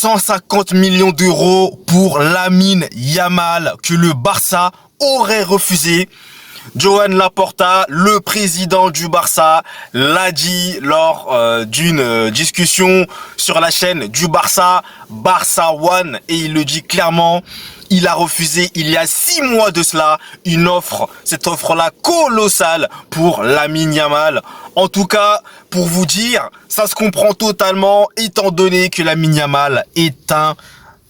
150 millions d'euros pour Lamine Yamal que le Barça aurait refusé. Joan Laporta, le président du Barça, l'a dit lors d'une discussion sur la chaîne du Barça, Barça One, et il le dit clairement. Il a refusé il y a 6 mois de cela une offre, cette offre-là colossale pour Lamine Yamal. En tout cas, pour vous dire, ça se comprend totalement étant donné que Lamine Yamal est un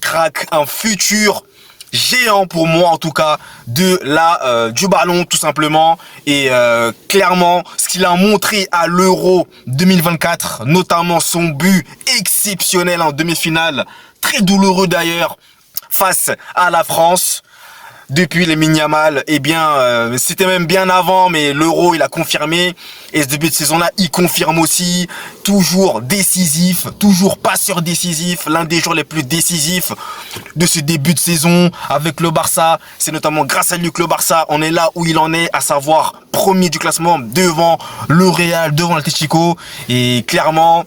crack, un futur géant pour moi en tout cas du ballon tout simplement. Et clairement ce qu'il a montré à l'Euro 2024, notamment son but exceptionnel en demi-finale, très douloureux d'ailleurs, face à la France. Depuis Lamine Yamal, eh bien, c'était même bien avant, mais l'Euro, il a confirmé. Et ce début de saison-là, il confirme aussi. Toujours décisif, toujours passeur décisif. L'un des joueurs les plus décisifs de ce début de saison avec le Barça. C'est notamment grâce à lui que le Barça, on est là où il en est, à savoir premier du classement devant le Real, devant l'Atlético. Et clairement,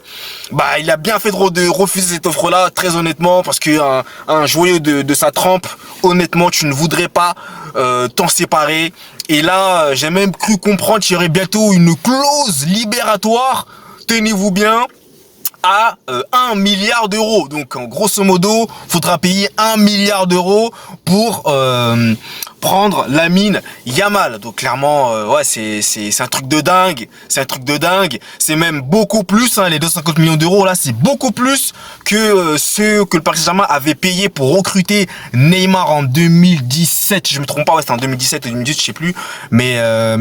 bah, il a bien fait de refuser cette offre-là, très honnêtement, parce qu'un joyau de sa trempe, honnêtement, tu ne voudrais pas t'en séparer. Et là, j'ai même cru comprendre qu'il y aurait bientôt une clause libératoire, tenez-vous bien, à 1 milliard d'euros. Donc, en grosso modo, faudra payer 1 milliard d'euros pour prendre Lamine Yamal. Donc, clairement, ouais, c'est un truc de dingue. C'est un truc de dingue. C'est même beaucoup plus, hein, les 250 millions d'euros, là, c'est beaucoup plus que ceux que le Paris Saint-Germain avait payé pour recruter Neymar en 2017. Si je me trompe pas, ouais, c'était en 2017 ou 2018, je sais plus. Mais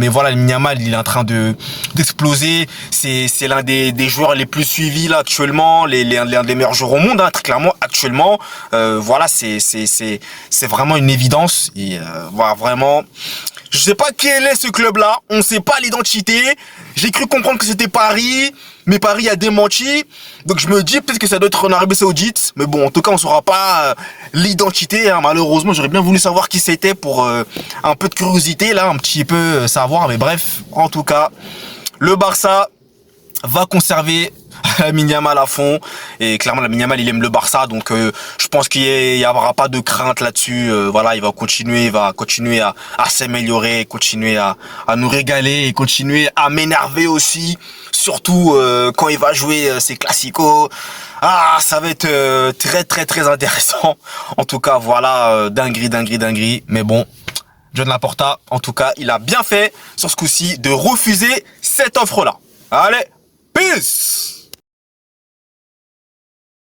voilà, Lamine Yamal, il est en train d'exploser. C'est l'un des joueurs les plus suivis, là, actuellement, l'un des meilleurs joueurs au monde, hein, très clairement, actuellement. Voilà, c'est vraiment une évidence. Et voilà, vraiment, je sais pas quel est ce club-là, on sait pas l'identité. J'ai cru comprendre que c'était Paris, mais Paris a démenti. Donc je me dis peut-être que ça doit être en Arabie Saoudite. Mais bon, en tout cas, on saura pas l'identité, hein. Malheureusement, j'aurais bien voulu savoir qui c'était pour un peu de curiosité, là, un petit peu savoir. Mais bref, en tout cas, le Barça va conserver Lamine Yamal à fond, et clairement Lamine Yamal il aime le Barça, donc je pense qu'il y aura pas de crainte là-dessus. Voilà, il va continuer à s'améliorer, continuer à nous régaler et continuer à m'énerver aussi, surtout quand il va jouer ses classicos. Ah, ça va être très intéressant. En tout cas, voilà, dinguerie. Mais bon, Joan Laporta, en tout cas, il a bien fait sur ce coup-ci de refuser cette offre-là. Allez, peace!